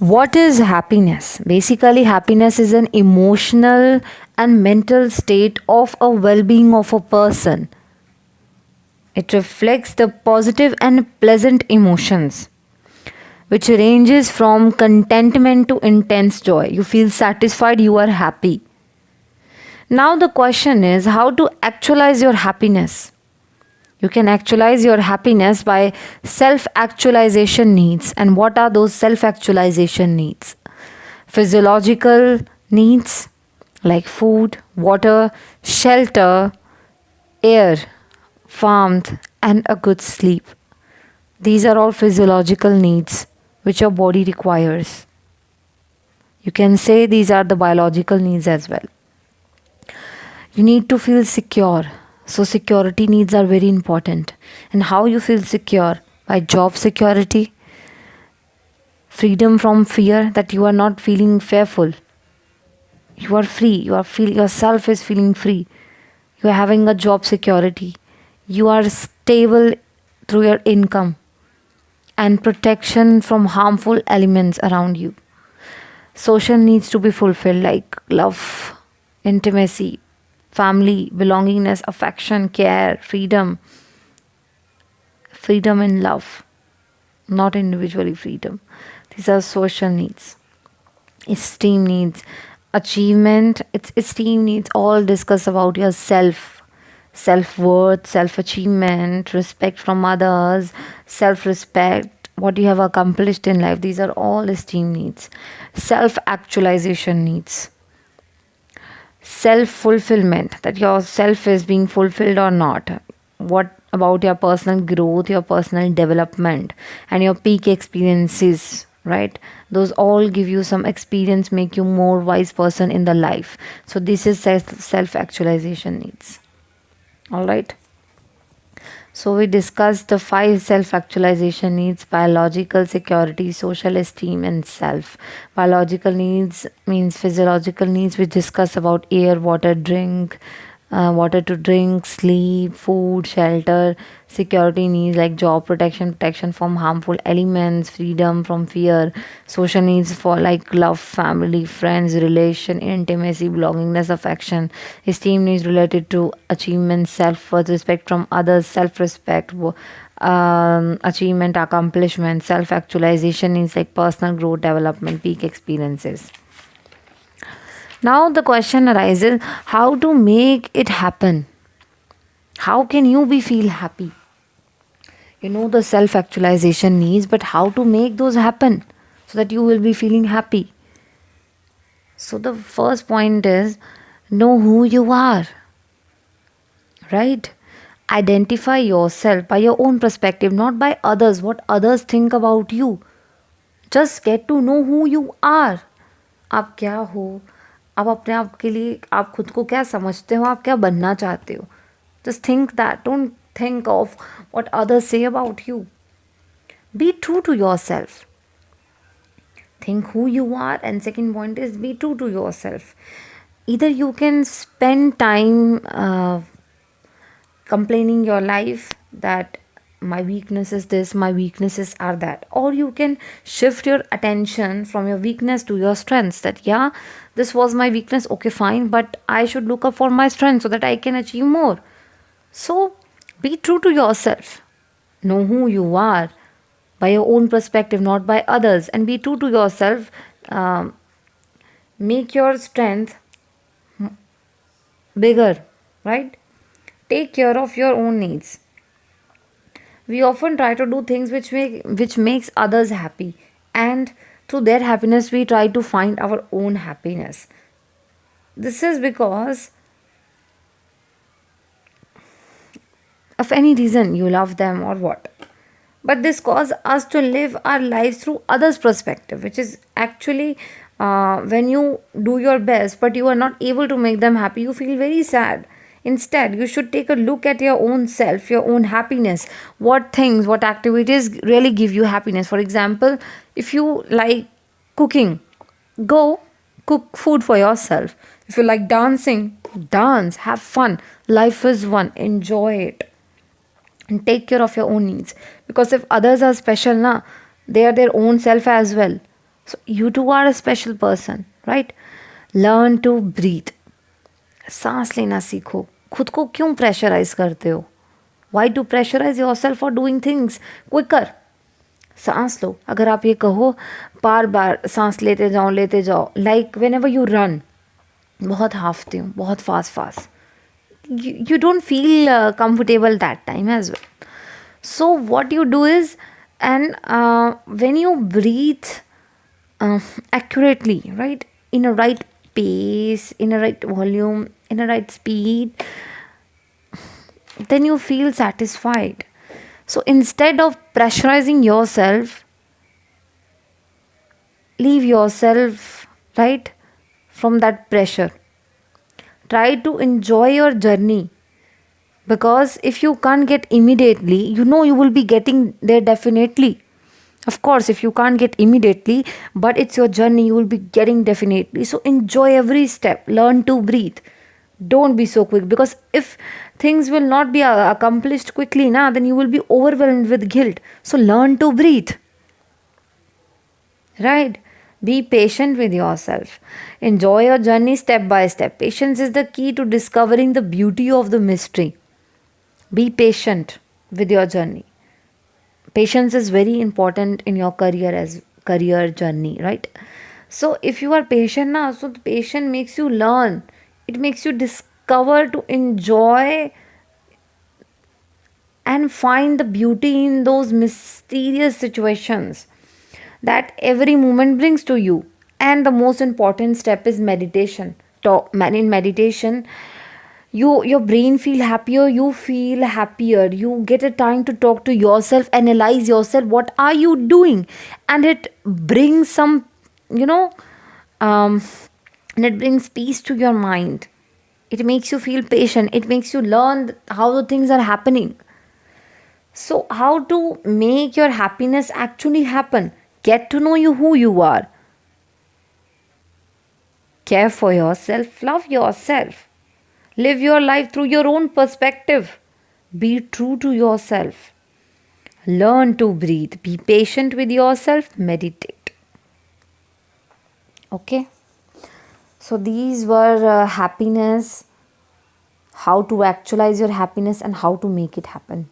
What is happiness? Basically, happiness is an emotional and mental state of a well being of a person. It reflects the positive and pleasant emotions, which ranges from contentment to intense joy. You feel satisfied, you are happy. Now, the question is how to actualize your happiness. You can actualize your happiness by self actualization needs. And what are those self actualization needs? Physiological needs like food, water, shelter, air, warmth, and a good sleep. These are all physiological needs which your body requires. You can say these are the biological needs as well. You need to feel secure. So, security needs are very important. And how you feel secure? By job security, freedom from fear, that you are not feeling fearful. You are free. Yourself is feeling free. You are having a job security. You are stable through your income and protection from harmful elements around you. Social needs to be fulfilled like love, intimacy, family, belongingness, affection, care, freedom. Freedom in love, not individually freedom. These are social needs. Esteem needs, achievement, it's esteem needs all discuss about yourself, self-worth, self-achievement, respect from others, self-respect, what you have accomplished in life. These are all esteem needs. Self-actualization needs, self fulfillment, that your self is being fulfilled or not. What about your personal growth, your personal development, and your peak experiences, right? Those all give you some experience, make you more wise person in the life. So this is self actualization needs. All right. So, we discussed the five self actualization needs: biological, security, social esteem, and self. Biological needs means physiological needs. We discuss about air, water, water to drink, sleep, food, shelter. Security needs like job protection, protection from harmful elements, freedom from fear. Social needs for like love, family, friends, relation, intimacy, belongingness, affection. Esteem needs related to achievement, self-worth, respect from others, self-respect, achievement, accomplishment. Self-actualization needs like personal growth, development, peak experiences. Now the question arises, how to make it happen? How can you be feel happy? You know the self actualization needs, but how to make those happen so that you will be feeling happy? So the first point is, know who you are, right? Identify yourself by your own perspective, not by others, what others think about you. Just get to know who you are. आप क्या हो, आप अपने आप के लिए आप खुद को क्या समझते हो, आप क्या बनना चाहते हो. Just think that. Don't think of what others say about you. Be true to yourself. Think who you are, and second point is be true to yourself. Either you can spend time complaining your life that my weakness is this, my weaknesses are that, or you can shift your attention from your weakness to your strengths, that yeah, this was my weakness, okay fine, but I should look up for my strength so that I can achieve more. So be true to yourself, know who you are by your own perspective, not by others, and be true to yourself. Make your strength bigger, right? Take care of your own needs. We often try to do things which makes others happy, and through their happiness we try to find our own happiness. This is because of any reason you love them or what. But this causes us to live our lives through others' perspective, which is actually when you do your best but you are not able to make them happy, you feel very sad. Instead, you should take a look at your own self, your own happiness. What things, what activities really give you happiness? For example, if you like cooking, go cook food for yourself. If you like dancing, dance, have fun. Life is one, enjoy it. And take care of your own needs, because if others are special, na, they are their own self as well. So you too are a special person, right? Learn to breathe. सांस लेना सीखो. खुद को क्यों pressurise करते हो? Why to pressurise yourself for doing things quicker? सांस लो. अगर आप ये कहो बार बार सांस लेते जाओ, like when ever you run, बहुत हाफते हो, बहुत fast fast, you don't feel comfortable that time as well. So what you do is, and when you breathe uh, accurately, right, in a right pace, in a right volume, in a right speed, then you feel satisfied. So instead of pressurizing yourself, leave yourself, right, from that pressure. Try to enjoy your journey, because if you can't get immediately, you know you will be getting there definitely. Of course, if you can't get immediately, but it's your journey, you will be getting definitely. So enjoy every step. Learn to breathe. Don't be so quick, because if things will not be accomplished quickly now, then you will be overwhelmed with guilt. So learn to breathe. Right? Be patient with yourself. Enjoy your journey step by step. Patience is the key to discovering the beauty of the mystery. Be patient with your journey. Patience is very important in your career journey, right? So if you are patient now, so the patient makes you learn. It makes you discover, to enjoy and find the beauty in those mysterious situations that every moment brings to you. And the most important step is meditation. In meditation, your brain feel happier, you feel happier, you get a time to talk to yourself, analyze yourself, what are you doing, and it brings some, you know um, and it brings peace to your mind. It makes you feel patient, it makes you learn how the things are happening. So how to make your happiness actually happen? Get to know you who you are. Care for yourself, love yourself. Live your life through your own perspective. Be true to yourself. Learn to breathe. Be patient with yourself. Meditate. Okay? So, these were happiness, how to actualize your happiness, and how to make it happen.